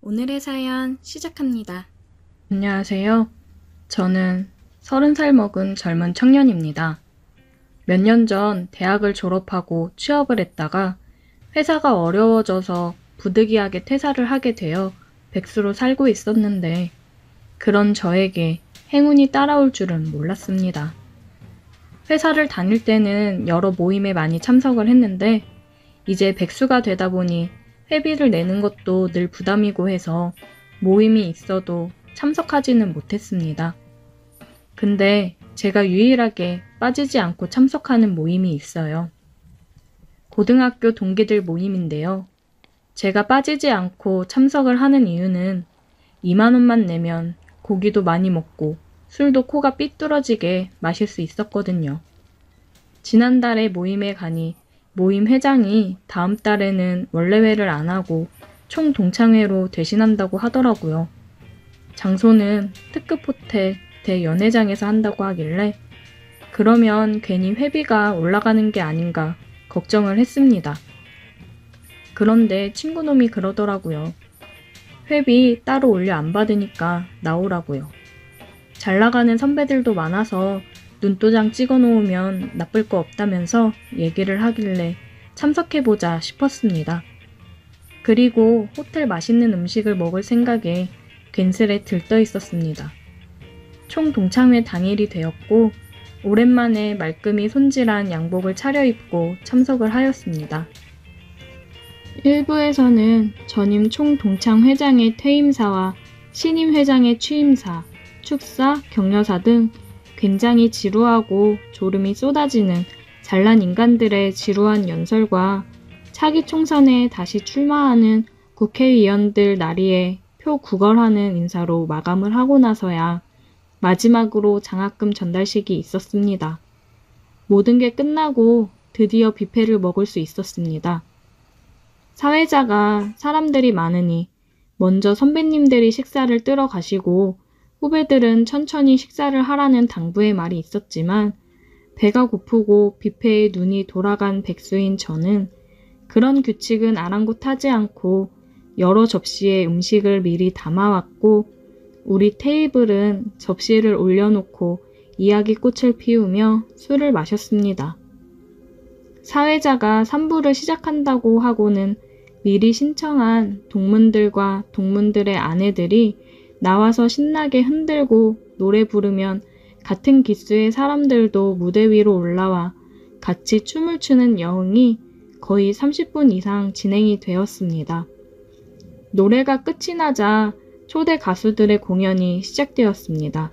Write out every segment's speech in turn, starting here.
오늘의 사연 시작합니다. 안녕하세요. 저는 30살 먹은 젊은 청년입니다. 몇 년 전 대학을 졸업하고 취업을 했다가 회사가 어려워져서 부득이하게 퇴사를 하게 되어 백수로 살고 있었는데 그런 저에게 행운이 따라올 줄은 몰랐습니다. 회사를 다닐 때는 여러 모임에 많이 참석을 했는데 이제 백수가 되다 보니 회비를 내는 것도 늘 부담이고 해서 모임이 있어도 참석하지는 못했습니다. 근데 제가 유일하게 빠지지 않고 참석하는 모임이 있어요. 고등학교 동기들 모임인데요. 제가 빠지지 않고 참석을 하는 이유는 2만 원만 내면 고기도 많이 먹고 술도 코가 삐뚤어지게 마실 수 있었거든요. 지난달에 모임에 가니 모임 회장이 다음 달에는 원래회를 안 하고 총 동창회로 대신한다고 하더라고요. 장소는 특급 호텔 대연회장에서 한다고 하길래 그러면 괜히 회비가 올라가는 게 아닌가 걱정을 했습니다. 그런데 친구놈이 그러더라고요. 회비 따로 올려 안 받으니까 나오라고요. 잘 나가는 선배들도 많아서 눈도장 찍어 놓으면 나쁠 거 없다면서 얘기를 하길래 참석해보자 싶었습니다. 그리고 호텔 맛있는 음식을 먹을 생각에 괜스레 들떠 있었습니다. 총 동창회 당일이 되었고 오랜만에 말끔히 손질한 양복을 차려입고 참석을 하였습니다. 1부에서는 전임 총 동창회장의 퇴임사와 신임 회장의 취임사, 축사, 격려사 등 굉장히 지루하고 졸음이 쏟아지는 잘난 인간들의 지루한 연설과 차기 총선에 다시 출마하는 국회의원들 나리에 표 구걸하는 인사로 마감을 하고 나서야 마지막으로 장학금 전달식이 있었습니다. 모든 게 끝나고 드디어 뷔페를 먹을 수 있었습니다. 사회자가 사람들이 많으니 먼저 선배님들이 식사를 뜨러 가시고 후배들은 천천히 식사를 하라는 당부의 말이 있었지만 배가 고프고 뷔페에 눈이 돌아간 백수인 저는 그런 규칙은 아랑곳하지 않고 여러 접시에 음식을 미리 담아왔고 우리 테이블은 접시를 올려놓고 이야기꽃을 피우며 술을 마셨습니다. 사회자가 3부를 시작한다고 하고는 미리 신청한 동문들과 동문들의 아내들이 나와서 신나게 흔들고 노래 부르면 같은 기수의 사람들도 무대 위로 올라와 같이 춤을 추는 여흥이 거의 30분 이상 진행이 되었습니다. 노래가 끝이 나자 초대 가수들의 공연이 시작되었습니다.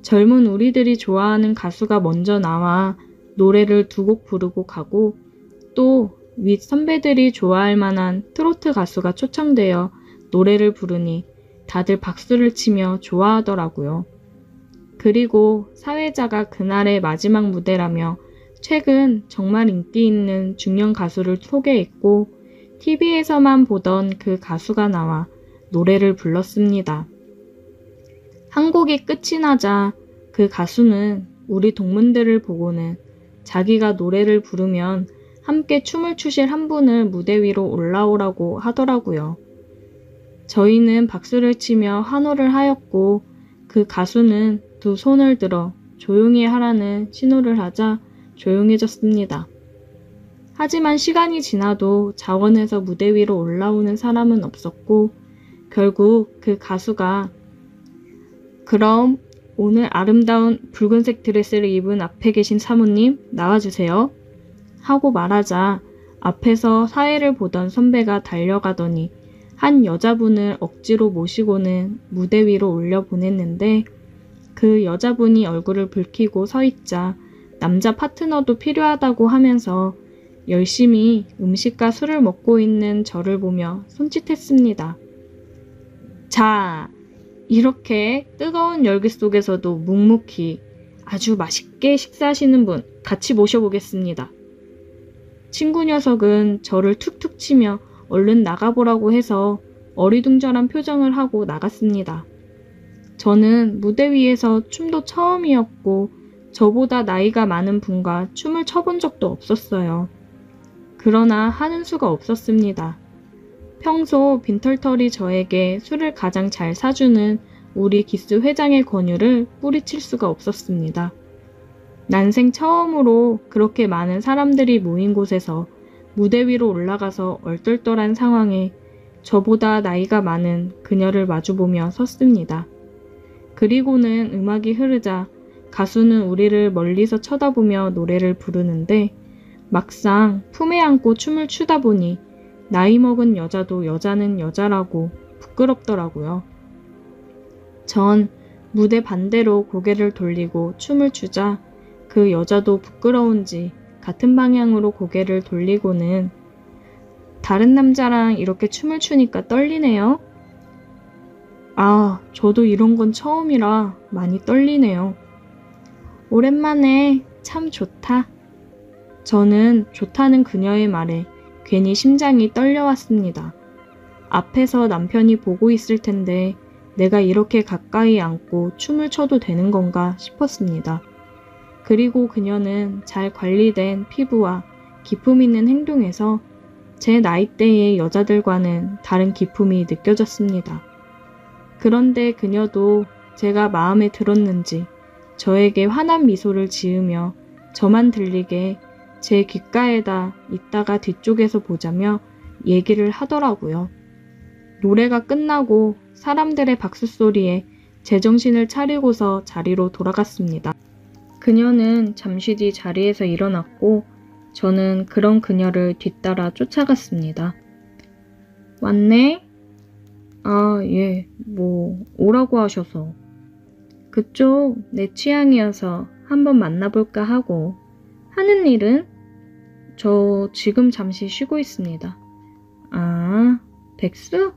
젊은 우리들이 좋아하는 가수가 먼저 나와 노래를 2곡 부르고 가고 또 윗 선배들이 좋아할 만한 트로트 가수가 초청되어 노래를 부르니 다들 박수를 치며 좋아하더라고요. 그리고 사회자가 그날의 마지막 무대라며 최근 정말 인기 있는 중년 가수를 소개했고 TV에서만 보던 그 가수가 나와 노래를 불렀습니다. 한 곡이 끝이 나자 그 가수는 우리 동문들을 보고는 자기가 노래를 부르면 함께 춤을 추실 한 분을 무대 위로 올라오라고 하더라고요. 저희는 박수를 치며 환호를 하였고 그 가수는 2 손을 들어 조용히 하라는 신호를 하자 조용해졌습니다. 하지만 시간이 지나도 자원해서 무대 위로 올라오는 사람은 없었고 결국 그 가수가 그럼 오늘 아름다운 붉은색 드레스를 입은 앞에 계신 사모님 나와주세요 하고 말하자 앞에서 사회를 보던 선배가 달려가더니 한 여자분을 억지로 모시고는 무대 위로 올려보냈는데 그 여자분이 얼굴을 붉히고 서 있자 남자 파트너도 필요하다고 하면서 열심히 음식과 술을 먹고 있는 저를 보며 손짓했습니다. 자, 이렇게 뜨거운 열기 속에서도 묵묵히 아주 맛있게 식사하시는 분 같이 모셔보겠습니다. 친구 녀석은 저를 툭툭 치며 얼른 나가보라고 해서 어리둥절한 표정을 하고 나갔습니다. 저는 무대 위에서 춤도 처음이었고 저보다 나이가 많은 분과 춤을 춰본 적도 없었어요. 그러나 하는 수가 없었습니다. 평소 빈털터리 저에게 술을 가장 잘 사주는 우리 기스 회장의 권유를 뿌리칠 수가 없었습니다. 난생 처음으로 그렇게 많은 사람들이 모인 곳에서 무대 위로 올라가서 얼떨떨한 상황에 저보다 나이가 많은 그녀를 마주보며 섰습니다. 그리고는 음악이 흐르자 가수는 우리를 멀리서 쳐다보며 노래를 부르는데 막상 품에 안고 춤을 추다 보니 나이 먹은 여자도 여자는 여자라고 부끄럽더라고요. 전 무대 반대로 고개를 돌리고 춤을 추자 그 여자도 부끄러운지 같은 방향으로 고개를 돌리고는 다른 남자랑 이렇게 춤을 추니까 떨리네요. 아, 저도 이런 건 처음이라 많이 떨리네요. 오랜만에 참 좋다. 저는 좋다는 그녀의 말에 괜히 심장이 떨려왔습니다. 앞에서 남편이 보고 있을 텐데 내가 이렇게 가까이 앉고 춤을 춰도 되는 건가 싶었습니다. 그리고 그녀는 잘 관리된 피부와 기품 있는 행동에서 제 나이대의 여자들과는 다른 기품이 느껴졌습니다. 그런데 그녀도 제가 마음에 들었는지 저에게 환한 미소를 지으며 저만 들리게 제 귓가에다 이따가 뒤쪽에서 보자며 얘기를 하더라고요. 노래가 끝나고 사람들의 박수 소리에 제정신을 차리고서 자리로 돌아갔습니다. 그녀는 잠시 뒤 자리에서 일어났고 저는 그런 그녀를 뒤따라 쫓아갔습니다. 왔네? 아, 예, 오라고 하셔서. 그쪽 내 취향이어서 한번 만나볼까 하고. 하는 일은? 저 지금 잠시 쉬고 있습니다. 아, 백수?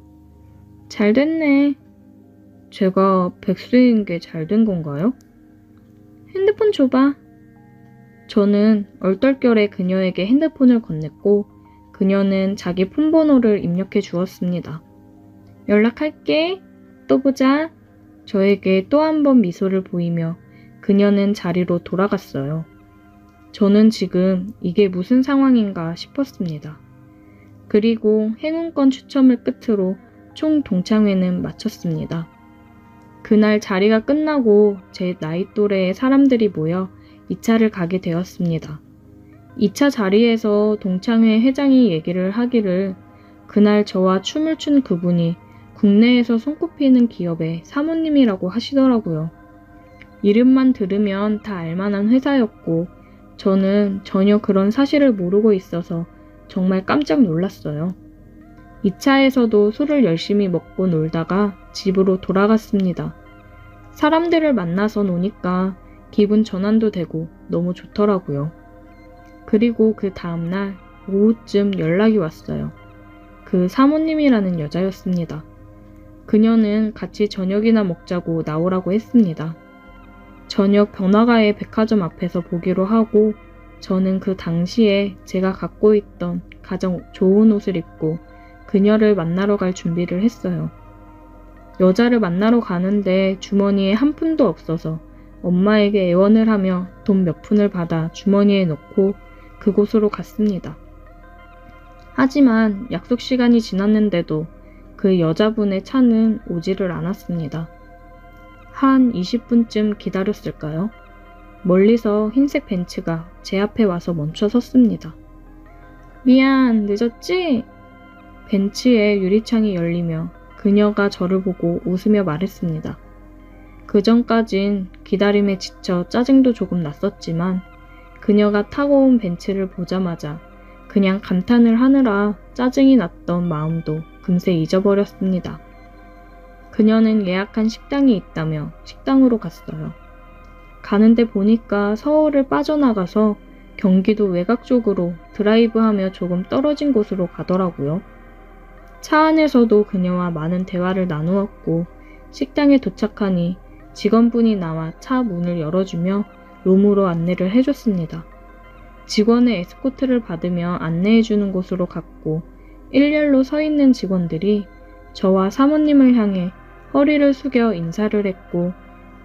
잘 됐네. 제가 백수인 게 잘 된 건가요? 핸드폰 줘봐. 저는 얼떨결에 그녀에게 핸드폰을 건넸고 그녀는 자기 폰번호를 입력해 주었습니다. 연락할게. 또 보자. 저에게 또 한 번 미소를 보이며 그녀는 자리로 돌아갔어요. 저는 지금 이게 무슨 상황인가 싶었습니다. 그리고 행운권 추첨을 끝으로 총 동창회는 마쳤습니다. 그날 자리가 끝나고 제 나이 또래의 사람들이 모여 2차를 가게 되었습니다. 2차 자리에서 동창회 회장이 얘기를 하기를 그날 저와 춤을 춘 그분이 국내에서 손꼽히는 기업의 사모님이라고 하시더라고요. 이름만 들으면 다 알만한 회사였고 저는 전혀 그런 사실을 모르고 있어서 정말 깜짝 놀랐어요. 2차에서도 술을 열심히 먹고 놀다가 집으로 돌아갔습니다. 사람들을 만나서 노니까 기분 전환도 되고 너무 좋더라고요. 그리고 그 다음날 오후쯤 연락이 왔어요. 그 사모님이라는 여자였습니다. 그녀는 같이 저녁이나 먹자고 나오라고 했습니다. 저녁 번화가의 백화점 앞에서 보기로 하고 저는 그 당시에 제가 갖고 있던 가장 좋은 옷을 입고 그녀를 만나러 갈 준비를 했어요. 여자를 만나러 가는데 주머니에 한 푼도 없어서 엄마에게 애원을 하며 돈 몇 푼을 받아 주머니에 넣고 그곳으로 갔습니다. 하지만 약속 시간이 지났는데도 그 여자분의 차는 오지를 않았습니다. 한 20분쯤 기다렸을까요? 멀리서 흰색 벤츠가 제 앞에 와서 멈춰 섰습니다. 미안, 늦었지? 벤츠의 유리창이 열리며 그녀가 저를 보고 웃으며 말했습니다. 그 전까진 기다림에 지쳐 짜증도 조금 났었지만 그녀가 타고 온 벤츠를 보자마자 그냥 감탄을 하느라 짜증이 났던 마음도 금세 잊어버렸습니다. 그녀는 예약한 식당이 있다며 식당으로 갔어요. 가는데 보니까 서울을 빠져나가서 경기도 외곽 쪽으로 드라이브하며 조금 떨어진 곳으로 가더라고요. 차 안에서도 그녀와 많은 대화를 나누었고 식당에 도착하니 직원분이 나와 차 문을 열어주며 룸으로 안내를 해줬습니다. 직원의 에스코트를 받으며 안내해주는 곳으로 갔고 일렬로 서 있는 직원들이 저와 사모님을 향해 허리를 숙여 인사를 했고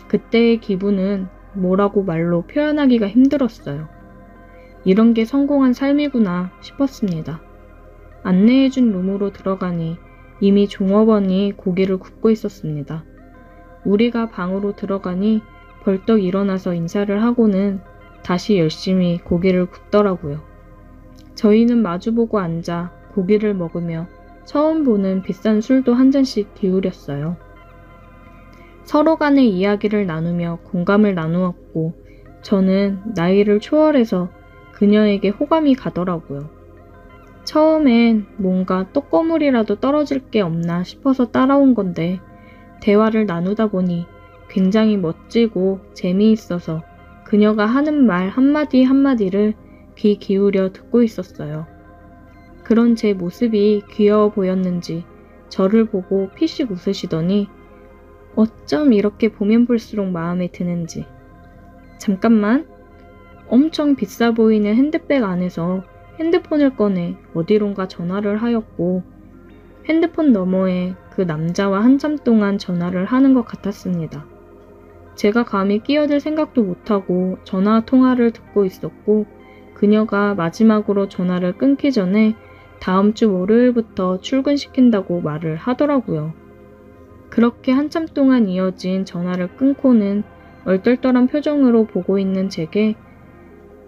그때의 기분은 뭐라고 말로 표현하기가 힘들었어요. 이런 게 성공한 삶이구나 싶었습니다. 안내해준 룸으로 들어가니 이미 종업원이 고기를 굽고 있었습니다. 우리가 방으로 들어가니 벌떡 일어나서 인사를 하고는 다시 열심히 고기를 굽더라고요. 저희는 마주보고 앉아 고기를 먹으며 처음 보는 비싼 술도 한 잔씩 기울였어요. 서로 간의 이야기를 나누며 공감을 나누었고 저는 나이를 초월해서 그녀에게 호감이 가더라고요. 처음엔 뭔가 떡고물이라도 떨어질 게 없나 싶어서 따라온 건데 대화를 나누다 보니 굉장히 멋지고 재미있어서 그녀가 하는 말 한마디 한마디를 귀 기울여 듣고 있었어요. 그런 제 모습이 귀여워 보였는지 저를 보고 피식 웃으시더니 어쩜 이렇게 보면 볼수록 마음에 드는지. 잠깐만. 엄청 비싸 보이는 핸드백 안에서 핸드폰을 꺼내 어디론가 전화를 하였고 핸드폰 너머에 그 남자와 한참 동안 전화를 하는 것 같았습니다. 제가 감히 끼어들 생각도 못하고 전화 통화를 듣고 있었고 그녀가 마지막으로 전화를 끊기 전에 다음 주 월요일부터 출근시킨다고 말을 하더라고요. 그렇게 한참 동안 이어진 전화를 끊고는 얼떨떨한 표정으로 보고 있는 제게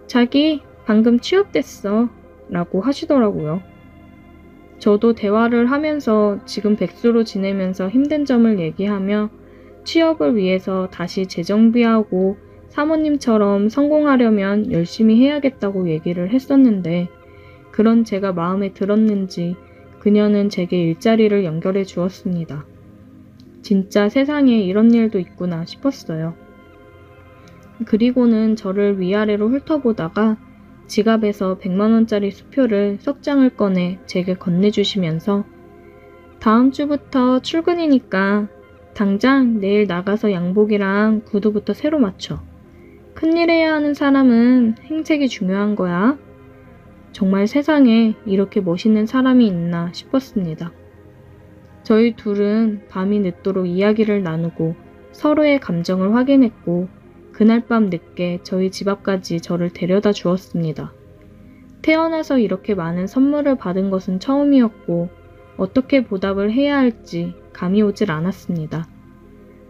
자기 방금 취업됐어 라고 하시더라고요. 저도 대화를 하면서 지금 백수로 지내면서 힘든 점을 얘기하며 취업을 위해서 다시 재정비하고 사모님처럼 성공하려면 열심히 해야겠다고 얘기를 했었는데 그런 제가 마음에 들었는지 그녀는 제게 일자리를 연결해 주었습니다. 진짜 세상에 이런 일도 있구나 싶었어요. 그리고는 저를 위아래로 훑어보다가 지갑에서 100만원짜리 수표를 석 장을 꺼내 제게 건네주시면서 다음 주부터 출근이니까 당장 내일 나가서 양복이랑 구두부터 새로 맞춰. 큰일 해야 하는 사람은 행색이 중요한 거야. 정말 세상에 이렇게 멋있는 사람이 있나 싶었습니다. 저희 둘은 밤이 늦도록 이야기를 나누고 서로의 감정을 확인했고 그날 밤 늦게 저희 집 앞까지 저를 데려다 주었습니다. 태어나서 이렇게 많은 선물을 받은 것은 처음이었고 어떻게 보답을 해야 할지 감이 오질 않았습니다.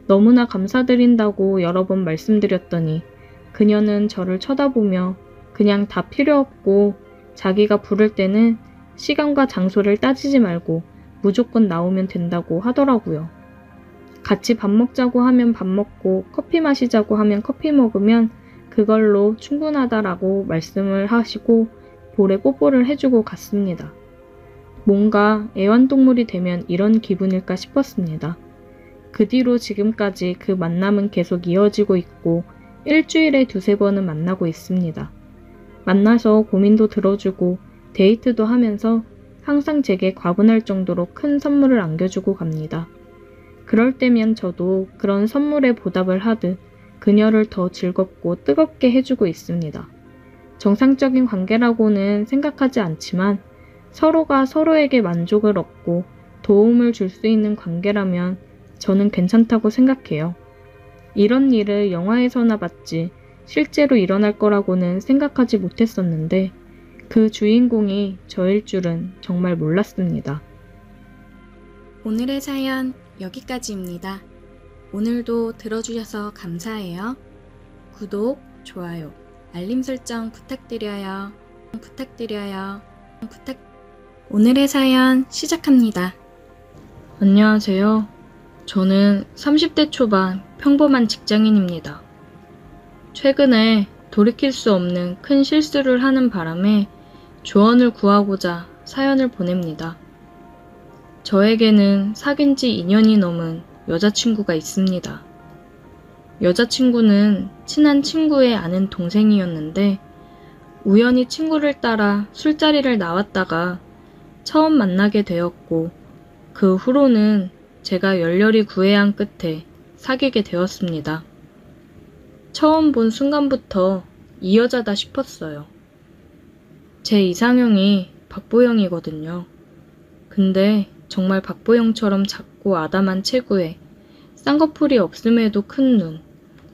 너무나 감사드린다고 여러 번 말씀드렸더니 그녀는 저를 쳐다보며 그냥 다 필요 없고 자기가 부를 때는 시간과 장소를 따지지 말고 무조건 나오면 된다고 하더라고요. 같이 밥 먹자고 하면 밥 먹고 커피 마시자고 하면 커피 먹으면 그걸로 충분하다라고 말씀을 하시고 볼에 뽀뽀를 해주고 갔습니다. 뭔가 애완동물이 되면 이런 기분일까 싶었습니다. 그 뒤로 지금까지 그 만남은 계속 이어지고 있고 일주일에 2-3번은 만나고 있습니다. 만나서 고민도 들어주고 데이트도 하면서 항상 제게 과분할 정도로 큰 선물을 안겨주고 갑니다. 그럴 때면 저도 그런 선물에 보답을 하듯 그녀를 더 즐겁고 뜨겁게 해주고 있습니다. 정상적인 관계라고는 생각하지 않지만 서로가 서로에게 만족을 얻고 도움을 줄 수 있는 관계라면 저는 괜찮다고 생각해요. 이런 일을 영화에서나 봤지 실제로 일어날 거라고는 생각하지 못했었는데 그 주인공이 저일 줄은 정말 몰랐습니다. 오늘의 사연 여기까지입니다. 오늘도 들어주셔서 감사해요. 구독, 좋아요, 알림 설정 부탁드려요. 오늘의 사연 시작합니다. 안녕하세요. 저는 30대 초반 평범한 직장인입니다. 최근에 돌이킬 수 없는 큰 실수를 하는 바람에 조언을 구하고자 사연을 보냅니다. 저에게는 사귄 지 2년이 넘은 여자친구가 있습니다. 여자친구는 친한 친구의 아는 동생이었는데 우연히 친구를 따라 술자리를 나왔다가 처음 만나게 되었고 그 후로는 제가 열렬히 구애한 끝에 사귀게 되었습니다. 처음 본 순간부터 이 여자다 싶었어요. 제 이상형이 박보영이거든요. 근데 정말 박보영처럼 작고 아담한 체구에 쌍꺼풀이 없음에도 큰 눈,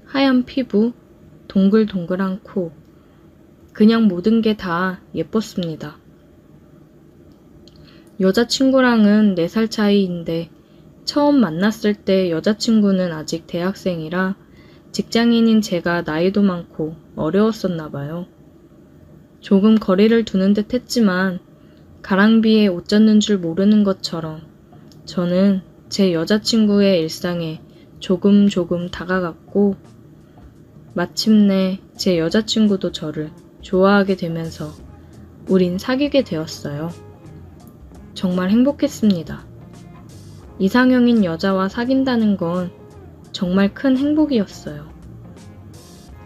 하얀 피부, 동글동글한 코, 그냥 모든 게 다 예뻤습니다. 여자친구랑은 4살 차이인데 처음 만났을 때 여자친구는 아직 대학생이라 직장인인 제가 나이도 많고 어려웠었나 봐요. 조금 거리를 두는 듯 했지만 가랑비에 옷 젖는 줄 모르는 것처럼 저는 제 여자친구의 일상에 조금 다가갔고 마침내 제 여자친구도 저를 좋아하게 되면서 우린 사귀게 되었어요. 정말 행복했습니다. 이상형인 여자와 사귄다는 건 정말 큰 행복이었어요.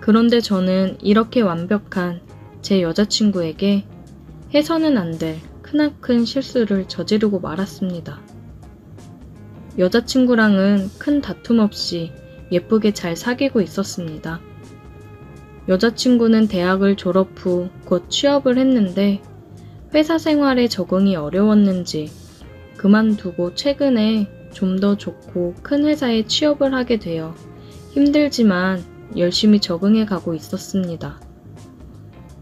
그런데 저는 이렇게 완벽한 제 여자친구에게 해서는 안 될 크나큰 실수를 저지르고 말았습니다. 여자친구랑은 큰 다툼 없이 예쁘게 잘 사귀고 있었습니다. 여자친구는 대학을 졸업 후 곧 취업을 했는데 회사 생활에 적응이 어려웠는지 그만두고 최근에 좀 더 좋고 큰 회사에 취업을 하게 되어 힘들지만 열심히 적응해 가고 있었습니다.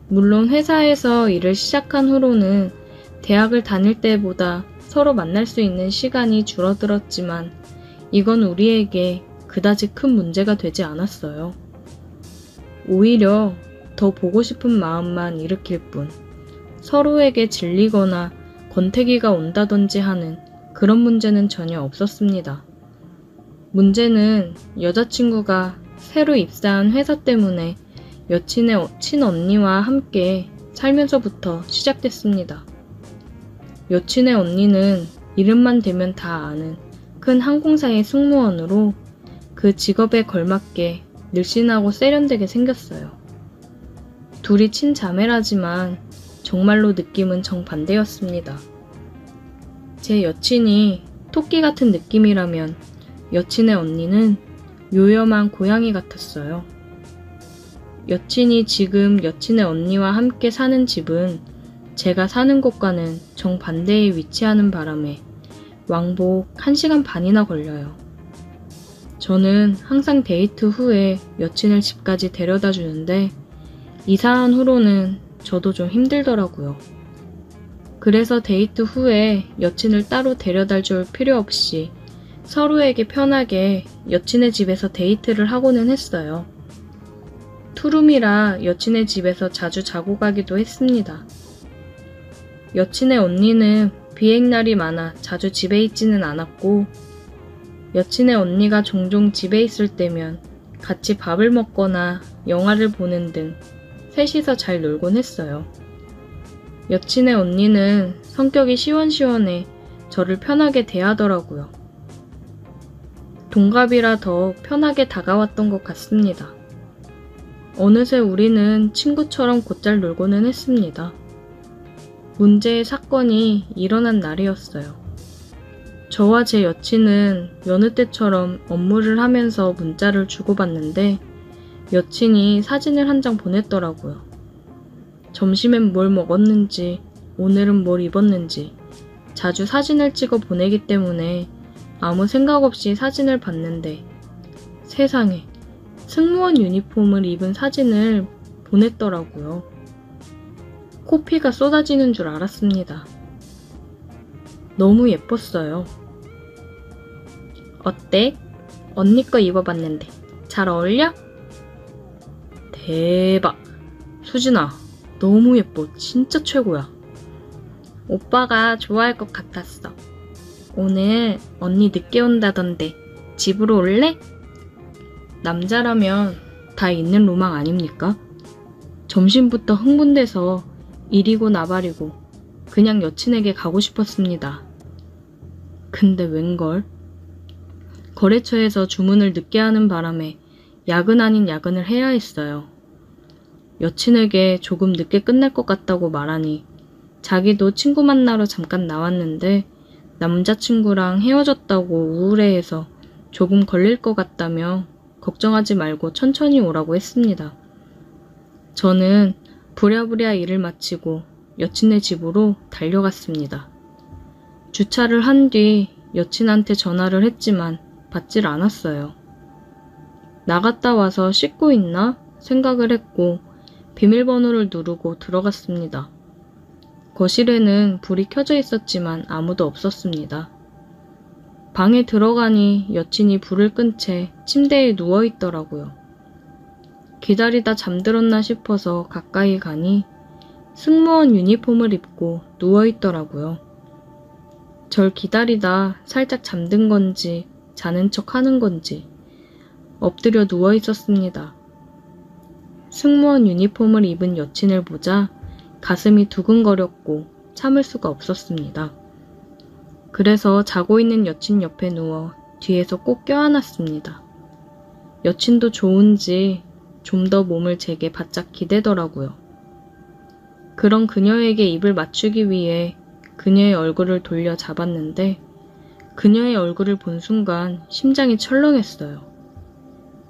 물론 회사에서 일을 시작한 후로는 대학을 다닐 때보다 서로 만날 수 있는 시간이 줄어들었지만 이건 우리에게 그다지 큰 문제가 되지 않았어요. 오히려 더 보고 싶은 마음만 일으킬 뿐 서로에게 질리거나 권태기가 온다든지 하는 그런 문제는 전혀 없었습니다. 문제는 여자친구가 새로 입사한 회사 때문에 여친의 친언니와 함께 살면서부터 시작됐습니다. 여친의 언니는 이름만 대면 다 아는 큰 항공사의 승무원으로 그 직업에 걸맞게 늘씬하고 세련되게 생겼어요. 둘이 친자매라지만 정말로 느낌은 정반대였습니다. 제 여친이 토끼 같은 느낌이라면 여친의 언니는 요염한 고양이 같았어요. 여친이 지금 여친의 언니와 함께 사는 집은 제가 사는 곳과는 정반대에 위치하는 바람에 왕복 1시간 반이나 걸려요. 저는 항상 데이트 후에 여친을 집까지 데려다 주는데 이사한 후로는 저도 좀 힘들더라고요. 그래서 데이트 후에 여친을 따로 데려다 줄 필요 없이 서로에게 편하게 여친의 집에서 데이트를 하고는 했어요. 투룸이라 여친의 집에서 자주 자고 가기도 했습니다. 여친의 언니는 비행날이 많아 자주 집에 있지는 않았고 여친의 언니가 종종 집에 있을 때면 같이 밥을 먹거나 영화를 보는 등 셋이서 잘 놀곤 했어요. 여친의 언니는 성격이 시원시원해 저를 편하게 대하더라고요. 동갑이라 더 편하게 다가왔던 것 같습니다. 어느새 우리는 친구처럼 곧잘 놀고는 했습니다. 문제의 사건이 일어난 날이었어요. 저와 제 여친은 여느 때처럼 업무를 하면서 문자를 주고받는데 여친이 사진을 한 장 보냈더라고요. 점심엔 뭘 먹었는지, 오늘은 뭘 입었는지 자주 사진을 찍어 보내기 때문에 아무 생각 없이 사진을 봤는데 세상에 승무원 유니폼을 입은 사진을 보냈더라고요. 코피가 쏟아지는 줄 알았습니다. 너무 예뻤어요. 어때? 언니 거 입어봤는데 잘 어울려? 대박! 수진아, 너무 예뻐. 진짜 최고야. 오빠가 좋아할 것 같았어. 오늘 언니 늦게 온다던데 집으로 올래? 남자라면 다 있는 로망 아닙니까? 점심부터 흥분돼서 이리고 나발이고 그냥 여친에게 가고 싶었습니다. 근데 웬걸? 거래처에서 주문을 늦게 하는 바람에 야근 아닌 야근을 해야 했어요. 여친에게 조금 늦게 끝날 것 같다고 말하니 자기도 친구 만나러 잠깐 나왔는데 남자친구랑 헤어졌다고 우울해해서 조금 걸릴 것 같다며 걱정하지 말고 천천히 오라고 했습니다. 저는 부랴부랴 일을 마치고 여친의 집으로 달려갔습니다. 주차를 한 뒤 여친한테 전화를 했지만 받질 않았어요. 나갔다 와서 씻고 있나 생각을 했고 비밀번호를 누르고 들어갔습니다. 거실에는 불이 켜져 있었지만 아무도 없었습니다. 방에 들어가니 여친이 불을 끈 채 침대에 누워 있더라고요. 기다리다 잠들었나 싶어서 가까이 가니 승무원 유니폼을 입고 누워 있더라고요. 절 기다리다 살짝 잠든 건지 자는 척 하는 건지 엎드려 누워 있었습니다. 승무원 유니폼을 입은 여친을 보자 가슴이 두근거렸고 참을 수가 없었습니다. 그래서 자고 있는 여친 옆에 누워 뒤에서 꼭 껴안았습니다. 여친도 좋은지 좀 더 몸을 제게 바짝 기대더라고요. 그런 그녀에게 입을 맞추기 위해 그녀의 얼굴을 돌려 잡았는데 그녀의 얼굴을 본 순간 심장이 철렁했어요.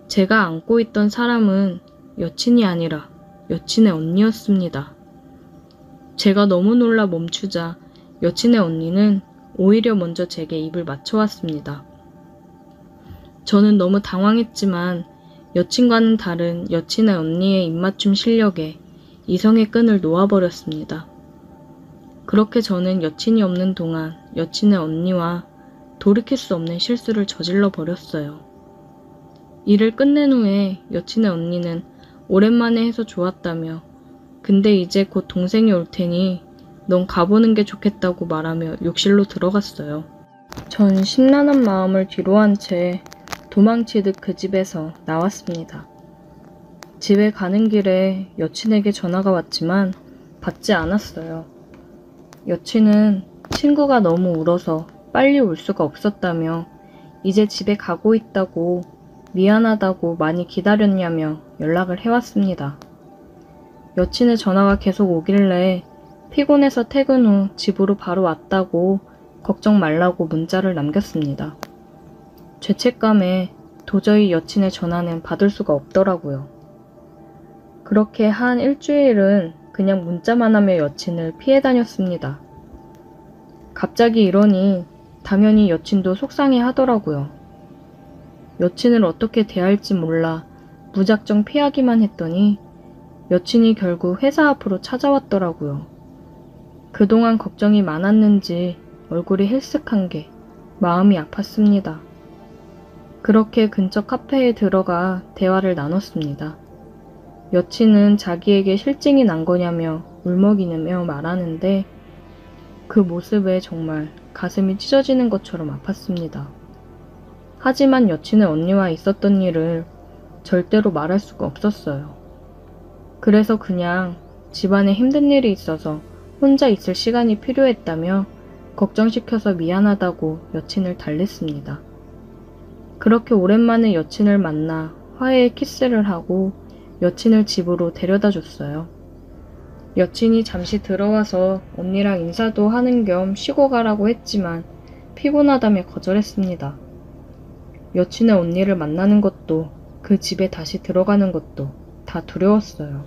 제가 안고 있던 사람은 여친이 아니라 여친의 언니였습니다. 제가 너무 놀라 멈추자 여친의 언니는 오히려 먼저 제게 입을 맞춰왔습니다. 저는 너무 당황했지만 여친과는 다른 여친의 언니의 입맞춤 실력에 이성의 끈을 놓아버렸습니다. 그렇게 저는 여친이 없는 동안 여친의 언니와 돌이킬 수 없는 실수를 저질러 버렸어요. 일을 끝낸 후에 여친의 언니는 오랜만에 해서 좋았다며 근데 이제 곧 동생이 올 테니 넌 가보는 게 좋겠다고 말하며 욕실로 들어갔어요. 전 심란한 마음을 뒤로한 채 도망치듯 그 집에서 나왔습니다. 집에 가는 길에 여친에게 전화가 왔지만 받지 않았어요. 여친은 친구가 너무 울어서 빨리 올 수가 없었다며 이제 집에 가고 있다고 미안하다고 많이 기다렸냐며 연락을 해왔습니다. 여친의 전화가 계속 오길래 피곤해서 퇴근 후 집으로 바로 왔다고 걱정 말라고 문자를 남겼습니다. 죄책감에 도저히 여친의 전화는 받을 수가 없더라고요. 그렇게 한 일주일은 그냥 문자만 하며 여친을 피해 다녔습니다. 갑자기 이러니 당연히 여친도 속상해 하더라고요. 여친을 어떻게 대할지 몰라 무작정 피하기만 했더니 여친이 결국 회사 앞으로 찾아왔더라고요. 그동안 걱정이 많았는지 얼굴이 헬쓱한 게 마음이 아팠습니다. 그렇게 근처 카페에 들어가 대화를 나눴습니다. 여친은 자기에게 실증이 난 거냐며 울먹이며 말하는데 그 모습에 정말 가슴이 찢어지는 것처럼 아팠습니다. 하지만 여친의 언니와 있었던 일을 절대로 말할 수가 없었어요. 그래서 그냥 집안에 힘든 일이 있어서 혼자 있을 시간이 필요했다며 걱정시켜서 미안하다고 여친을 달랬습니다. 그렇게 오랜만에 여친을 만나 화해의 키스를 하고 여친을 집으로 데려다 줬어요. 여친이 잠시 들어와서 언니랑 인사도 하는 겸 쉬고 가라고 했지만 피곤하다며 거절했습니다. 여친의 언니를 만나는 것도 그 집에 다시 들어가는 것도 다 두려웠어요.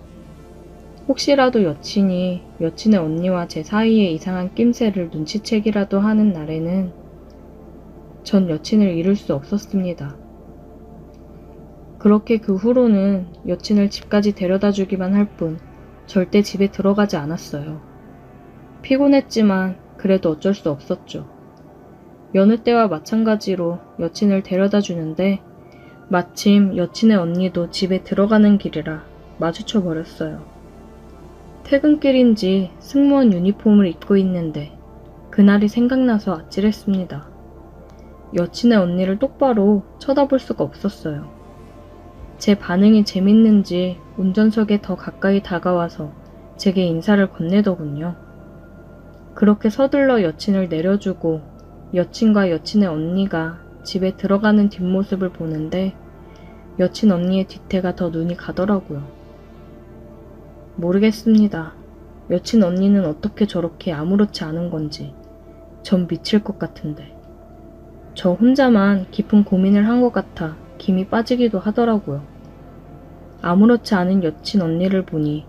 혹시라도 여친이 여친의 언니와 제 사이에 이상한 낌새를 눈치채기라도 하는 날에는 전 여친을 잃을 수 없었습니다. 그렇게 그 후로는 여친을 집까지 데려다 주기만 할 뿐 절대 집에 들어가지 않았어요. 피곤했지만 그래도 어쩔 수 없었죠. 여느 때와 마찬가지로 여친을 데려다 주는데 마침 여친의 언니도 집에 들어가는 길이라 마주쳐 버렸어요. 퇴근길인지 승무원 유니폼을 입고 있는데 그날이 생각나서 아찔했습니다. 여친의 언니를 똑바로 쳐다볼 수가 없었어요. 제 반응이 재밌는지 운전석에 더 가까이 다가와서 제게 인사를 건네더군요. 그렇게 서둘러 여친을 내려주고 여친과 여친의 언니가 집에 들어가는 뒷모습을 보는데 여친 언니의 뒤태가 더 눈이 가더라고요. 모르겠습니다. 여친 언니는 어떻게 저렇게 아무렇지 않은 건지 전 미칠 것 같은데. 저 혼자만 깊은 고민을 한 것 같아 김이 빠지기도 하더라고요. 아무렇지 않은 여친 언니를 보니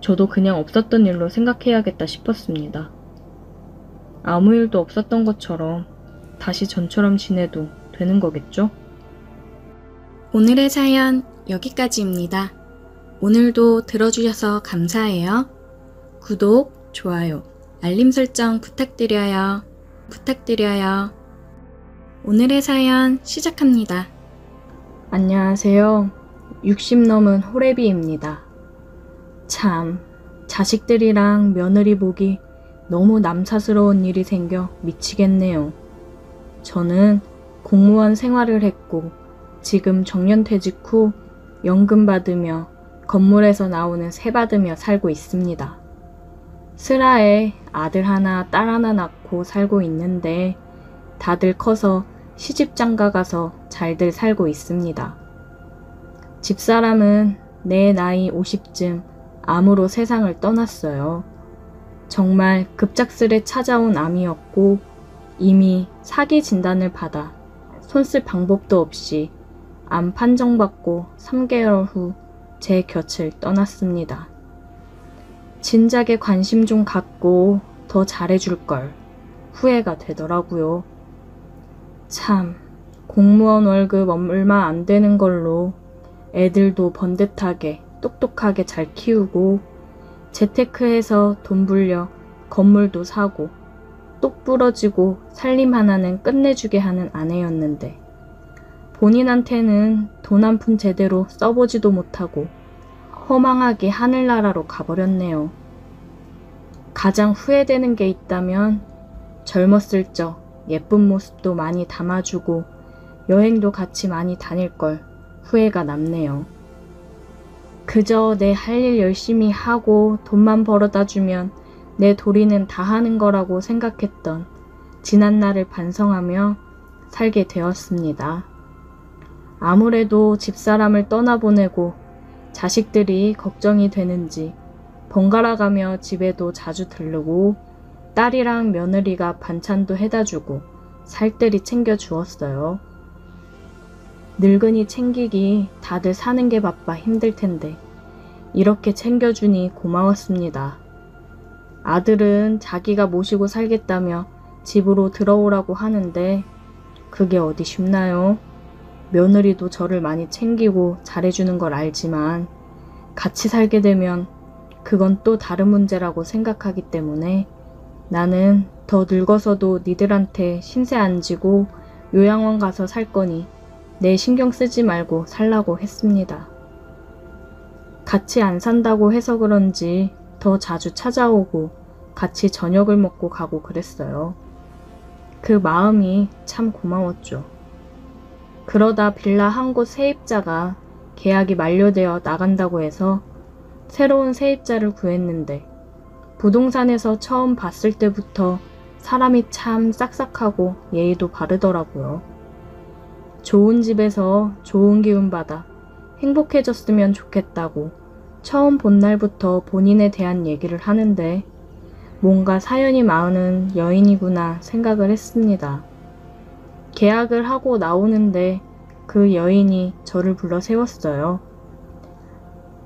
저도 그냥 없었던 일로 생각해야겠다 싶었습니다. 아무 일도 없었던 것처럼 다시 전처럼 지내도 되는 거겠죠? 오늘의 사연 여기까지입니다. 오늘도 들어주셔서 감사해요. 구독, 좋아요 알림 설정 부탁드려요. 부탁드려요. 오늘의 사연 시작합니다. 안녕하세요. 60 넘은 호래비입니다. 참, 자식들이랑 며느리 보기 너무 남사스러운 일이 생겨 미치겠네요. 저는 공무원 생활을 했고 지금 정년퇴직 후 연금 받으며 건물에서 나오는 세 받으며 살고 있습니다. 슬하에 아들 하나 딸 하나 낳고 살고 있는데 다들 커서 시집장가 가서 잘들 살고 있습니다. 집사람은 내 나이 50쯤 암으로 세상을 떠났어요. 정말 급작스레 찾아온 암이었고 이미 사기 진단을 받아 손쓸 방법도 없이 암 판정받고 3개월 후 제 곁을 떠났습니다. 진작에 관심 좀 갖고 더 잘해줄 걸 후회가 되더라고요. 참, 공무원 월급 얼마 안 되는 걸로 애들도 번듯하게 똑똑하게 잘 키우고 재테크해서 돈 불려 건물도 사고 똑 부러지고 살림 하나는 끝내주게 하는 아내였는데 본인한테는 돈 한 푼 제대로 써보지도 못하고 허망하게 하늘나라로 가버렸네요. 가장 후회되는 게 있다면 젊었을 적 예쁜 모습도 많이 담아주고 여행도 같이 많이 다닐 걸 후회가 남네요. 그저 내 할 일 열심히 하고 돈만 벌어다 주면 내 도리는 다 하는 거라고 생각했던 지난 날을 반성하며 살게 되었습니다. 아무래도 집사람을 떠나보내고 자식들이 걱정이 되는지 번갈아가며 집에도 자주 들르고 딸이랑 며느리가 반찬도 해다 주고 살뜰히 챙겨주었어요. 늙은이 챙기기 다들 사는 게 바빠 힘들 텐데 이렇게 챙겨주니 고마웠습니다. 아들은 자기가 모시고 살겠다며 집으로 들어오라고 하는데 그게 어디 쉽나요? 며느리도 저를 많이 챙기고 잘해주는 걸 알지만 같이 살게 되면 그건 또 다른 문제라고 생각하기 때문에 나는 더 늙어서도 니들한테 신세 안 지고 요양원 가서 살 거니 내 신경 쓰지 말고 살라고 했습니다. 같이 안 산다고 해서 그런지 더 자주 찾아오고 같이 저녁을 먹고 가고 그랬어요. 그 마음이 참 고마웠죠. 그러다 빌라 한 곳 세입자가 계약이 만료되어 나간다고 해서 새로운 세입자를 구했는데 부동산에서 처음 봤을 때부터 사람이 참 싹싹하고 예의도 바르더라고요. 좋은 집에서 좋은 기운 받아 행복해졌으면 좋겠다고 처음 본 날부터 본인에 대한 얘기를 하는데 뭔가 사연이 많은 여인이구나 생각을 했습니다. 계약을 하고 나오는데 그 여인이 저를 불러 세웠어요.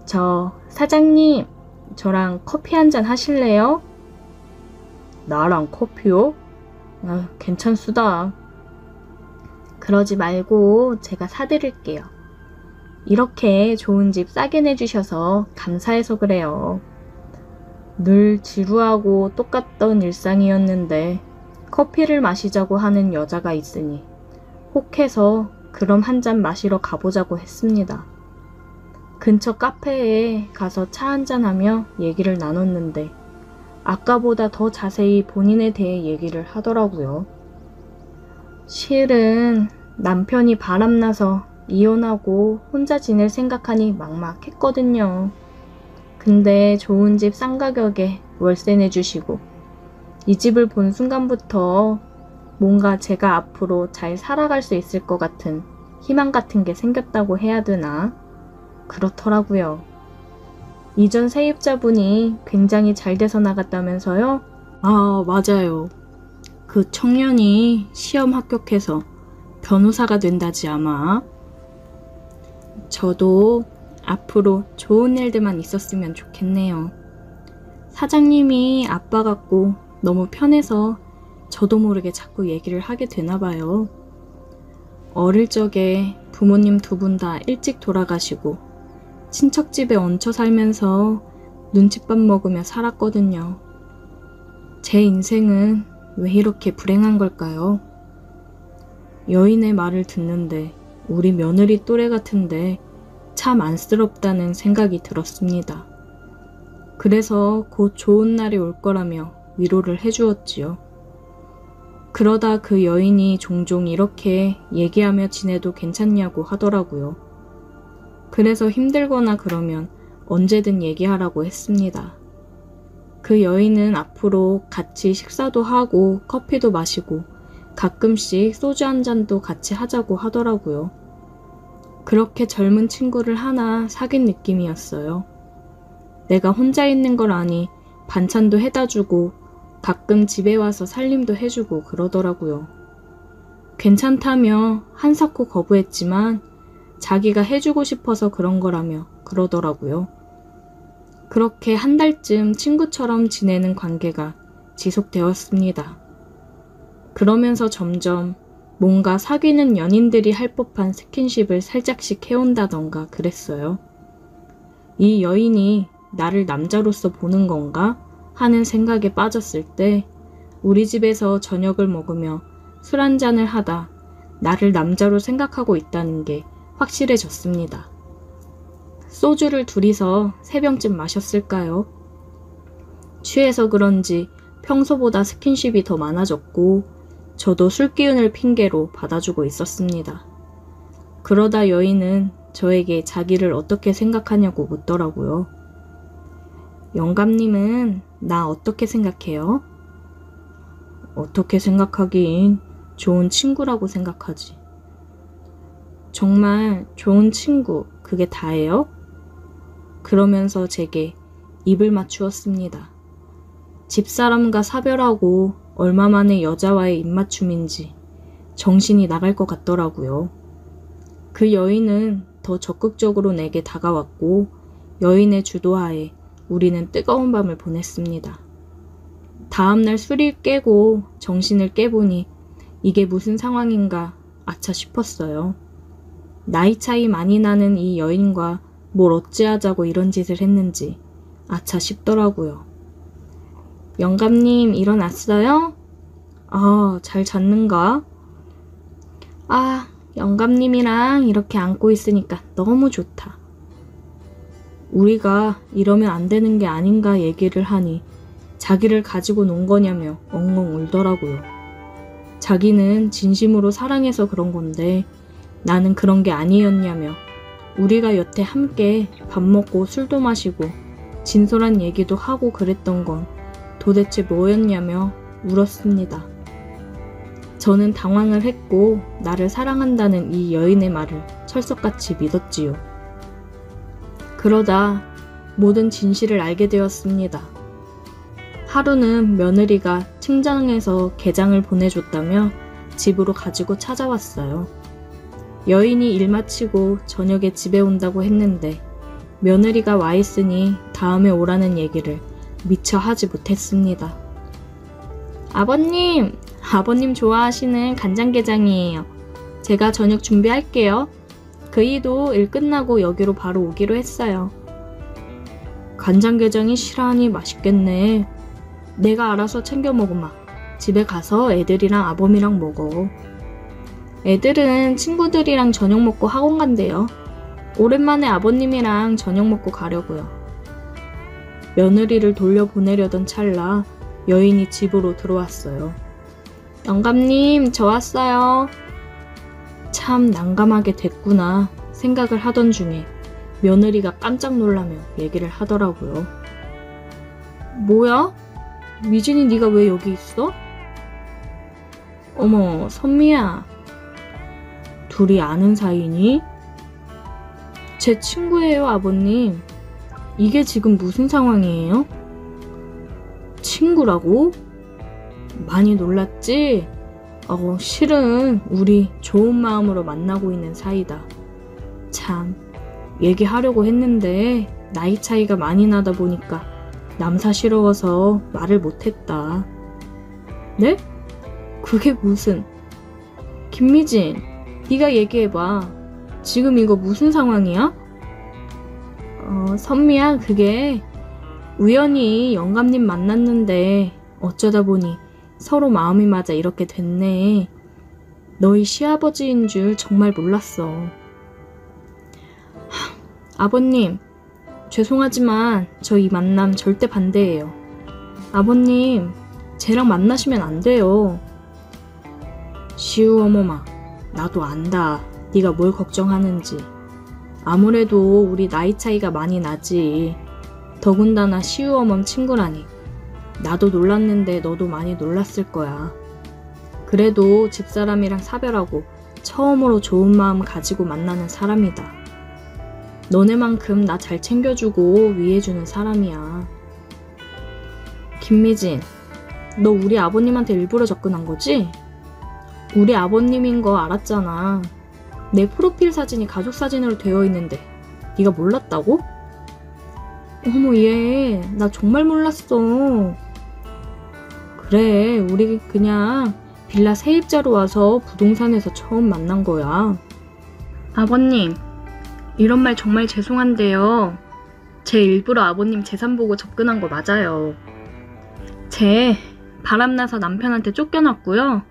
저 사장님, 저랑 커피 한잔 하실래요? 나랑 커피요? 괜찮수다. 그러지 말고 제가 사드릴게요. 이렇게 좋은 집 싸게 내주셔서 감사해서 그래요. 늘 지루하고 똑같던 일상이었는데 커피를 마시자고 하는 여자가 있으니 혹해서 그럼 한 잔 마시러 가보자고 했습니다. 근처 카페에 가서 차 한잔하며 얘기를 나눴는데 아까보다 더 자세히 본인에 대해 얘기를 하더라고요. 실은 남편이 바람나서 이혼하고 혼자 지낼 생각하니 막막했거든요. 근데 좋은 집 싼 가격에 월세 내주시고 이 집을 본 순간부터 뭔가 제가 앞으로 잘 살아갈 수 있을 것 같은 희망 같은 게 생겼다고 해야 되나? 그렇더라고요. 이전 세입자분이 굉장히 잘 돼서 나갔다면서요? 아, 맞아요. 그 청년이 시험 합격해서 변호사가 된다지 아마. 저도 앞으로 좋은 일들만 있었으면 좋겠네요. 사장님이 아빠 같고 너무 편해서 저도 모르게 자꾸 얘기를 하게 되나 봐요. 어릴 적에 부모님 두 분 다 일찍 돌아가시고 친척집에 얹혀 살면서 눈칫밥 먹으며 살았거든요. 제 인생은 왜 이렇게 불행한 걸까요? 여인의 말을 듣는데 우리 며느리 또래 같은데 참 안쓰럽다는 생각이 들었습니다. 그래서 곧 좋은 날이 올 거라며 위로를 해주었지요. 그러다 그 여인이 종종 이렇게 얘기하며 지내도 괜찮냐고 하더라고요. 그래서 힘들거나 그러면 언제든 얘기하라고 했습니다. 그 여인은 앞으로 같이 식사도 하고 커피도 마시고 가끔씩 소주 한 잔도 같이 하자고 하더라고요. 그렇게 젊은 친구를 하나 사귄 느낌이었어요. 내가 혼자 있는 걸 아니 반찬도 해다 주고 가끔 집에 와서 살림도 해주고 그러더라고요. 괜찮다며 한사코 거부했지만 자기가 해주고 싶어서 그런 거라며 그러더라고요. 그렇게 한 달쯤 친구처럼 지내는 관계가 지속되었습니다. 그러면서 점점 뭔가 사귀는 연인들이 할 법한 스킨십을 살짝씩 해온다던가 그랬어요. 이 여인이 나를 남자로서 보는 건가 하는 생각에 빠졌을 때 우리 집에서 저녁을 먹으며 술 한잔을 하다 나를 남자로 생각하고 있다는 게 확실해졌습니다. 소주를 둘이서 3병쯤 마셨을까요? 취해서 그런지 평소보다 스킨십이 더 많아졌고 저도 술 기운을 핑계로 받아주고 있었습니다. 그러다 여인은 저에게 자기를 어떻게 생각하냐고 묻더라고요. 영감님은 나 어떻게 생각해요? 어떻게 생각하긴 좋은 친구라고 생각하지. 정말 좋은 친구, 그게 다예요? 그러면서 제게 입을 맞추었습니다. 집사람과 사별하고 얼마 만에 여자와의 입맞춤인지 정신이 나갈 것 같더라고요. 그 여인은 더 적극적으로 내게 다가왔고 여인의 주도하에 우리는 뜨거운 밤을 보냈습니다. 다음날 술이 깨고 정신을 깨보니 이게 무슨 상황인가 아차 싶었어요. 나이 차이 많이 나는 이 여인과 뭘 어찌하자고 이런 짓을 했는지 아차 싶더라고요. 영감님 일어났어요? 잘 잤는가? 영감님이랑 이렇게 안고 있으니까 너무 좋다. 우리가 이러면 안 되는 게 아닌가 얘기를 하니 자기를 가지고 논 거냐며 엉엉 울더라고요. 자기는 진심으로 사랑해서 그런 건데 나는 그런 게 아니었냐며 우리가 여태 함께 밥 먹고 술도 마시고 진솔한 얘기도 하고 그랬던 건 도대체 뭐였냐며 울었습니다. 저는 당황을 했고 나를 사랑한다는 이 여인의 말을 철석같이 믿었지요. 그러다 모든 진실을 알게 되었습니다. 하루는 며느리가 친정에서 게장을 보내줬다며 집으로 가지고 찾아왔어요. 여인이 일 마치고 저녁에 집에 온다고 했는데 며느리가 와 있으니 다음에 오라는 얘기를 미처 하지 못했습니다. 아버님 좋아하시는 간장게장이에요. 제가 저녁 준비할게요. 그이도 일 끝나고 여기로 바로 오기로 했어요. 간장게장이 실하니 맛있겠네. 내가 알아서 챙겨 먹으마. 집에 가서 애들이랑 아범이랑 먹어. 애들은 친구들이랑 저녁 먹고 학원 간대요. 오랜만에 아버님이랑 저녁 먹고 가려고요. 며느리를 돌려보내려던 찰나 여인이 집으로 들어왔어요. 영감님, 저 왔어요. 참 난감하게 됐구나 생각을 하던 중에 며느리가 깜짝 놀라며 얘기를 하더라고요. 뭐야? 미진이 네가 왜 여기 있어? 어머, 선미야. 둘이 아는 사이니? 제 친구예요, 아버님. 이게 지금 무슨 상황이에요? 친구라고? 많이 놀랐지? 실은 우리 좋은 마음으로 만나고 있는 사이다. 참, 얘기하려고 했는데 나이 차이가 많이 나다 보니까 남사스러워서 말을 못했다. 네? 그게 무슨... 김미진, 네가 얘기해봐. 지금 이거 무슨 상황이야? 선미야, 그게 우연히 영감님 만났는데 어쩌다 보니 서로 마음이 맞아 이렇게 됐네. 너희 시아버지인 줄 정말 몰랐어. 아버님, 죄송하지만 저 이 만남 절대 반대예요. 아버님, 쟤랑 만나시면 안 돼요. 시우 어머마, 나도 안다. 네가 뭘 걱정하는지. 아무래도 우리 나이 차이가 많이 나지. 더군다나 시우 어멈 친구라니. 나도 놀랐는데 너도 많이 놀랐을 거야. 그래도 집사람이랑 사별하고 처음으로 좋은 마음 가지고 만나는 사람이다. 너네만큼 나 잘 챙겨주고 위해주는 사람이야. 김미진, 너 우리 아버님한테 일부러 접근한 거지? 우리 아버님인 거 알았잖아. 내 프로필 사진이 가족 사진으로 되어 있는데 네가 몰랐다고? 어머 얘, 나 정말 몰랐어. 그래, 우리 그냥 빌라 세입자로 와서 부동산에서 처음 만난 거야. 아버님, 이런 말 정말 죄송한데요. 제 일부러 아버님 재산 보고 접근한 거 맞아요. 제 바람나서 남편한테 쫓겨났고요.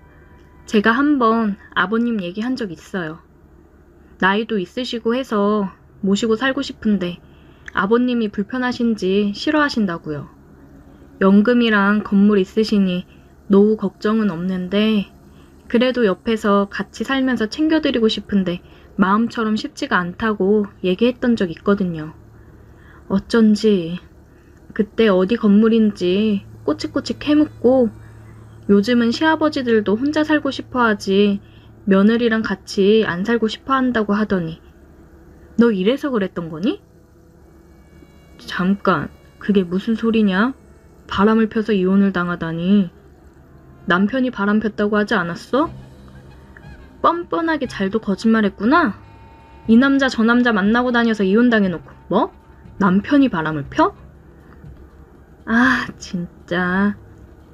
제가 한번 아버님 얘기한 적 있어요. 나이도 있으시고 해서 모시고 살고 싶은데 아버님이 불편하신지 싫어하신다고요. 연금이랑 건물 있으시니 노후 걱정은 없는데 그래도 옆에서 같이 살면서 챙겨드리고 싶은데 마음처럼 쉽지가 않다고 얘기했던 적 있거든요. 어쩐지 그때 어디 건물인지 꼬치꼬치 캐묻고 요즘은 시아버지들도 혼자 살고 싶어 하지 며느리랑 같이 안 살고 싶어 한다고 하더니 너 이래서 그랬던 거니? 잠깐, 그게 무슨 소리냐? 바람을 펴서 이혼을 당하다니. 남편이 바람 폈다고 하지 않았어? 뻔뻔하게 잘도 거짓말했구나. 이 남자 저 남자 만나고 다녀서 이혼당해놓고 뭐? 남편이 바람을 펴? 아 진짜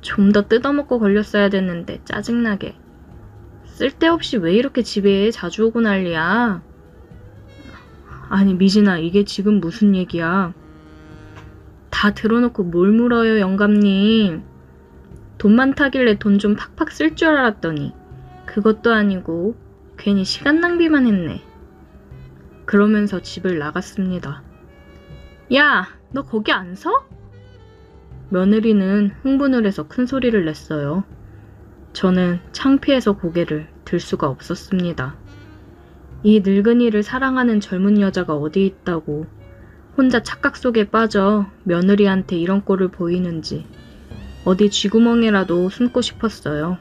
좀 더 뜯어먹고 걸렸어야 됐는데 짜증나게. 쓸데없이 왜 이렇게 집에 자주 오고 난리야. 아니 미진아, 이게 지금 무슨 얘기야. 다 들어놓고 뭘 물어요 영감님. 돈 많다길래 돈 좀 팍팍 쓸 줄 알았더니 그것도 아니고 괜히 시간 낭비만 했네. 그러면서 집을 나갔습니다. 야, 너 거기 안 서? 며느리는 흥분을 해서 큰 소리를 냈어요. 저는 창피해서 고개를 들 수가 없었습니다. 이 늙은이를 사랑하는 젊은 여자가 어디 있다고 혼자 착각 속에 빠져 며느리한테 이런 꼴을 보이는지 어디 쥐구멍에라도 숨고 싶었어요.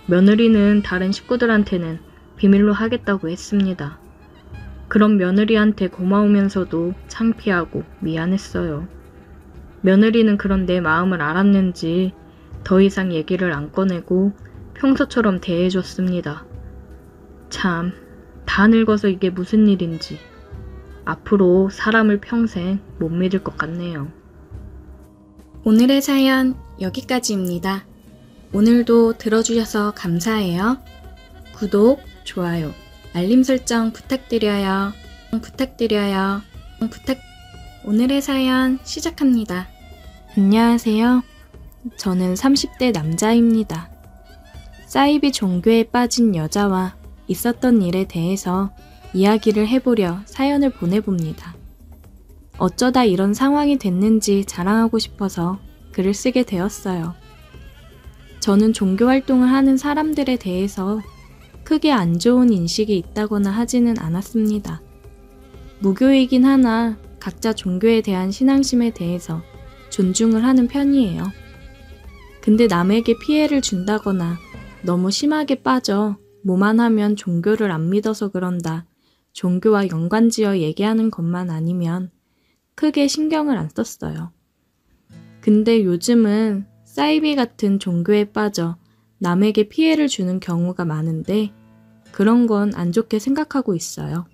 며느리는 다른 식구들한테는 비밀로 하겠다고 했습니다. 그런 며느리한테 고마우면서도 창피하고 미안했어요. 며느리는 그런 내 마음을 알았는지 더 이상 얘기를 안 꺼내고 평소처럼 대해줬습니다. 참, 다 늙어서 이게 무슨 일인지 앞으로 사람을 평생 못 믿을 것 같네요. 오늘의 사연 여기까지입니다. 오늘도 들어주셔서 감사해요. 구독, 좋아요, 알림 설정 부탁드려요. 오늘의 사연 시작합니다. 안녕하세요. 저는 30대 남자입니다. 사이비 종교에 빠진 여자와 있었던 일에 대해서 이야기를 해보려 사연을 보내봅니다. 어쩌다 이런 상황이 됐는지 자랑하고 싶어서 글을 쓰게 되었어요. 저는 종교 활동을 하는 사람들에 대해서 크게 안 좋은 인식이 있다거나 하지는 않았습니다. 무교이긴 하나 각자 종교에 대한 신앙심에 대해서 존중을 하는 편이에요. 근데 남에게 피해를 준다거나 너무 심하게 빠져 뭐만 하면 종교를 안 믿어서 그런다, 종교와 연관지어 얘기하는 것만 아니면 크게 신경을 안 썼어요. 근데 요즘은 사이비 같은 종교에 빠져 남에게 피해를 주는 경우가 많은데 그런 건 안 좋게 생각하고 있어요.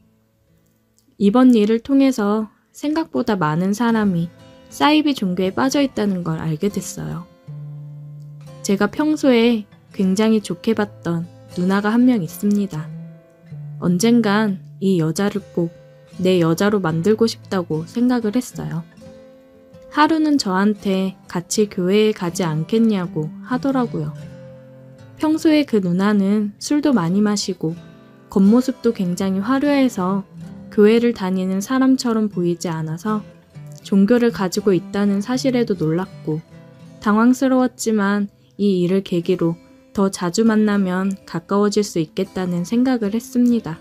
이번 일을 통해서 생각보다 많은 사람이 사이비 종교에 빠져 있다는 걸 알게 됐어요. 제가 평소에 굉장히 좋게 봤던 누나가 한 명 있습니다. 언젠간 이 여자를 꼭 내 여자로 만들고 싶다고 생각을 했어요. 하루는 저한테 같이 교회에 가지 않겠냐고 하더라고요. 평소에 그 누나는 술도 많이 마시고 겉모습도 굉장히 화려해서 교회를 다니는 사람처럼 보이지 않아서 종교를 가지고 있다는 사실에도 놀랐고 당황스러웠지만 이 일을 계기로 더 자주 만나면 가까워질 수 있겠다는 생각을 했습니다.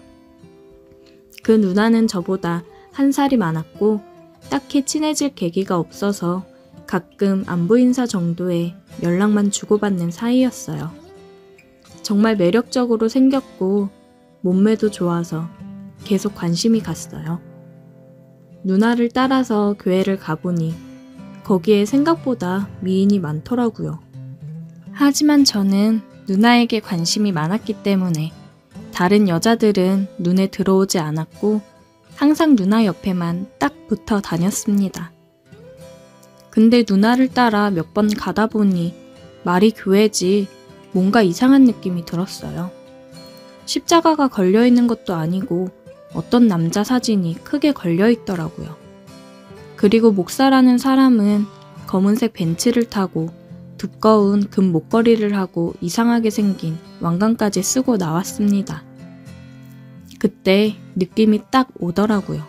그 누나는 저보다 한 살이 많았고 딱히 친해질 계기가 없어서 가끔 안부 인사 정도의 연락만 주고받는 사이였어요. 정말 매력적으로 생겼고 몸매도 좋아서 계속 관심이 갔어요. 누나를 따라서 교회를 가보니 거기에 생각보다 미인이 많더라고요. 하지만 저는 누나에게 관심이 많았기 때문에 다른 여자들은 눈에 들어오지 않았고 항상 누나 옆에만 딱 붙어 다녔습니다. 근데 누나를 따라 몇 번 가다 보니 말이 교회지 뭔가 이상한 느낌이 들었어요. 십자가가 걸려있는 것도 아니고 어떤 남자 사진이 크게 걸려있더라고요. 그리고 목사라는 사람은 검은색 벤츠를 타고 두꺼운 금 목걸이를 하고 이상하게 생긴 왕관까지 쓰고 나왔습니다. 그때 느낌이 딱 오더라고요.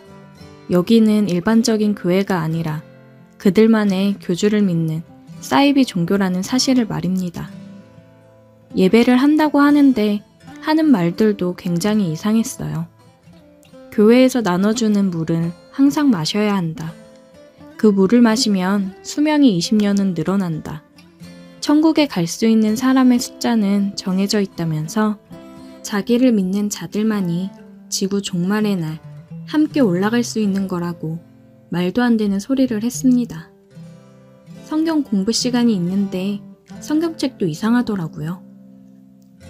여기는 일반적인 교회가 아니라 그들만의 교주를 믿는 사이비 종교라는 사실을 말입니다. 예배를 한다고 하는데 하는 말들도 굉장히 이상했어요. 교회에서 나눠주는 물을 항상 마셔야 한다. 그 물을 마시면 수명이 20년은 늘어난다. 천국에 갈 수 있는 사람의 숫자는 정해져 있다면서 자기를 믿는 자들만이 지구 종말의 날 함께 올라갈 수 있는 거라고 말도 안 되는 소리를 했습니다. 성경 공부 시간이 있는데 성경책도 이상하더라고요.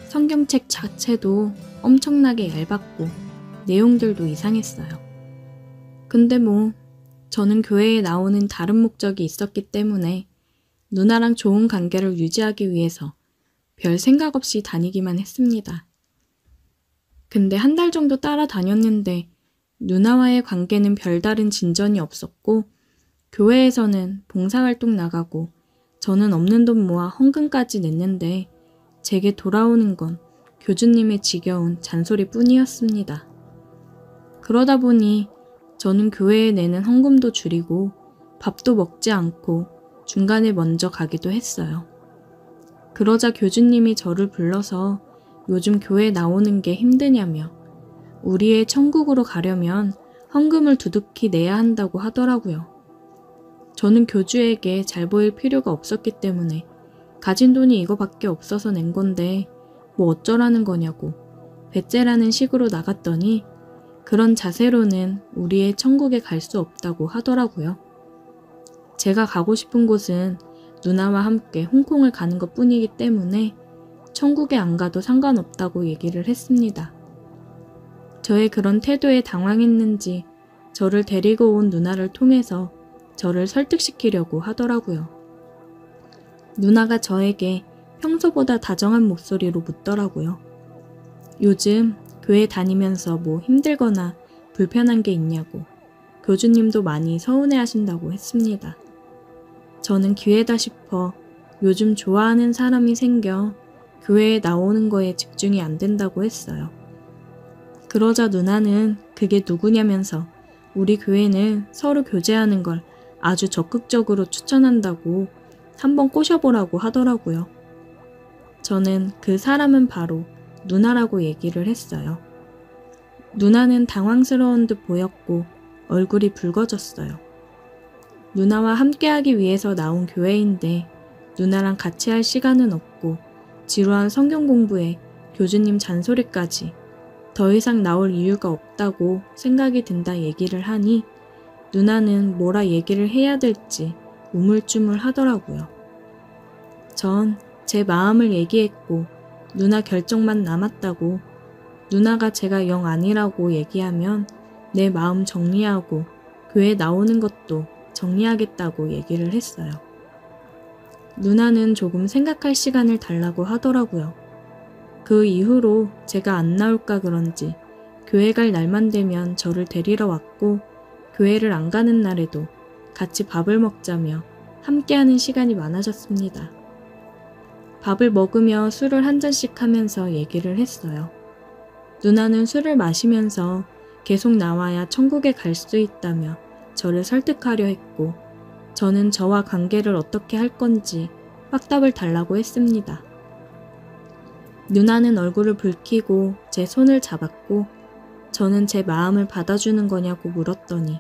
성경책 자체도 엄청나게 얇았고 내용들도 이상했어요. 근데 저는 교회에 나오는 다른 목적이 있었기 때문에 누나랑 좋은 관계를 유지하기 위해서 별 생각 없이 다니기만 했습니다. 근데 한 달 정도 따라다녔는데 누나와의 관계는 별다른 진전이 없었고 교회에서는 봉사활동 나가고 저는 없는 돈 모아 헌금까지 냈는데 제게 돌아오는 건 교주님의 지겨운 잔소리뿐이었습니다. 그러다 보니 저는 교회에 내는 헌금도 줄이고 밥도 먹지 않고 중간에 먼저 가기도 했어요. 그러자 교주님이 저를 불러서 요즘 교회 나오는 게 힘드냐며 우리의 천국으로 가려면 헌금을 두둑히 내야 한다고 하더라고요. 저는 교주에게 잘 보일 필요가 없었기 때문에 가진 돈이 이거밖에 없어서 낸 건데 뭐 어쩌라는 거냐고 배째라는 식으로 나갔더니 그런 자세로는 우리의 천국에 갈 수 없다고 하더라고요. 제가 가고 싶은 곳은 누나와 함께 홍콩을 가는 것 뿐이기 때문에 천국에 안 가도 상관없다고 얘기를 했습니다. 저의 그런 태도에 당황했는지 저를 데리고 온 누나를 통해서 저를 설득시키려고 하더라고요. 누나가 저에게 평소보다 다정한 목소리로 묻더라고요. 요즘 교회 다니면서 뭐 힘들거나 불편한 게 있냐고 교주님도 많이 서운해 하신다고 했습니다. 저는 기회다 싶어 요즘 좋아하는 사람이 생겨 교회에 나오는 거에 집중이 안 된다고 했어요. 그러자 누나는 그게 누구냐면서 우리 교회는 서로 교제하는 걸 아주 적극적으로 추천한다고 한번 꼬셔보라고 하더라고요. 저는 그 사람은 바로 누나라고 얘기를 했어요. 누나는 당황스러운 듯 보였고 얼굴이 붉어졌어요. 누나와 함께하기 위해서 나온 교회인데 누나랑 같이 할 시간은 없고 지루한 성경 공부에 교주님 잔소리까지 더 이상 나올 이유가 없다고 생각이 든다 얘기를 하니 누나는 뭐라 얘기를 해야 될지 우물쭈물 하더라고요. 전 제 마음을 얘기했고 누나 결정만 남았다고 누나가 제가 영 아니라고 얘기하면 내 마음 정리하고 교회 나오는 것도 정리하겠다고 얘기를 했어요. 누나는 조금 생각할 시간을 달라고 하더라고요. 그 이후로 제가 안 나올까 그런지 교회 갈 날만 되면 저를 데리러 왔고 교회를 안 가는 날에도 같이 밥을 먹자며 함께하는 시간이 많아졌습니다. 밥을 먹으며 술을 한 잔씩 하면서 얘기를 했어요. 누나는 술을 마시면서 계속 나와야 천국에 갈 수 있다며 저를 설득하려 했고, 저는 저와 관계를 어떻게 할 건지 확답을 달라고 했습니다. 누나는 얼굴을 붉히고 제 손을 잡았고, 저는 제 마음을 받아주는 거냐고 물었더니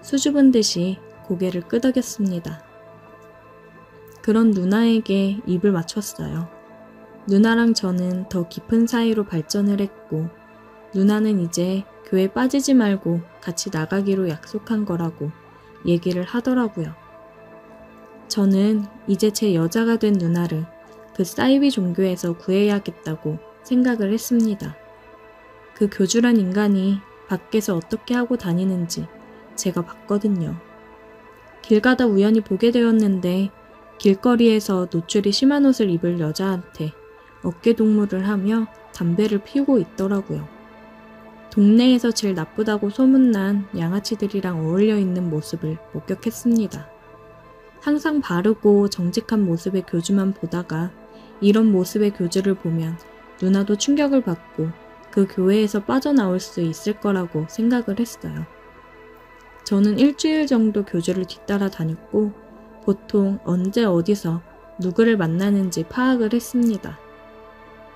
수줍은 듯이 고개를 끄덕였습니다. 그런 누나에게 입을 맞췄어요. 누나랑 저는 더 깊은 사이로 발전을 했고, 누나는 이제 교회 빠지지 말고 같이 나가기로 약속한 거라고 얘기를 하더라고요. 저는 이제 제 여자가 된 누나를 그 사이비 종교에서 구해야겠다고 생각을 했습니다. 그 교주란 인간이 밖에서 어떻게 하고 다니는지 제가 봤거든요. 길 가다 우연히 보게 되었는데, 길거리에서 노출이 심한 옷을 입을 여자한테 어깨동무를 하며 담배를 피우고 있더라고요. 동네에서 제일 나쁘다고 소문난 양아치들이랑 어울려 있는 모습을 목격했습니다. 항상 바르고 정직한 모습의 교주만 보다가 이런 모습의 교주를 보면 누나도 충격을 받고 그 교회에서 빠져나올 수 있을 거라고 생각을 했어요. 저는 일주일 정도 교주를 뒤따라 다녔고, 보통 언제 어디서 누구를 만나는지 파악을 했습니다.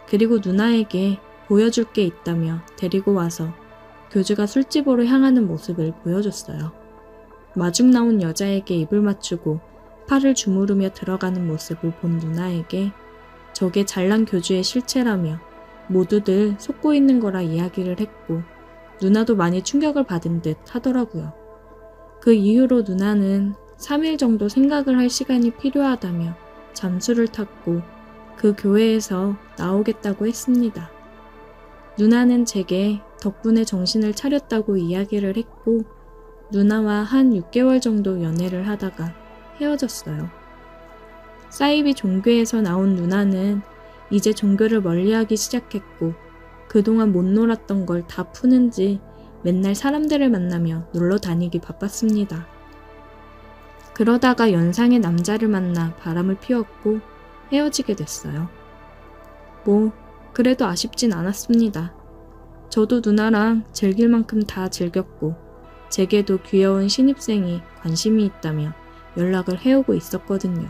그리고 누나에게 보여줄 게 있다며 데리고 와서 교주가 술집으로 향하는 모습을 보여줬어요. 마중 나온 여자에게 입을 맞추고 팔을 주무르며 들어가는 모습을 본 누나에게 저게 잘난 교주의 실체라며 모두들 속고 있는 거라 이야기를 했고, 누나도 많이 충격을 받은 듯 하더라고요. 그 이후로 누나는 3일 정도 생각을 할 시간이 필요하다며 잠수를 탔고 그 교회에서 나오겠다고 했습니다. 누나는 제게 덕분에 정신을 차렸다고 이야기를 했고, 누나와 한 6개월 정도 연애를 하다가 헤어졌어요. 사이비 종교에서 나온 누나는 이제 종교를 멀리하기 시작했고, 그동안 못 놀았던 걸 다 푸는지 맨날 사람들을 만나며 놀러 다니기 바빴습니다. 그러다가 연상의 남자를 만나 바람을 피웠고 헤어지게 됐어요. 그래도 아쉽진 않았습니다. 저도 누나랑 즐길 만큼 다 즐겼고, 제게도 귀여운 신입생이 관심이 있다며 연락을 해오고 있었거든요.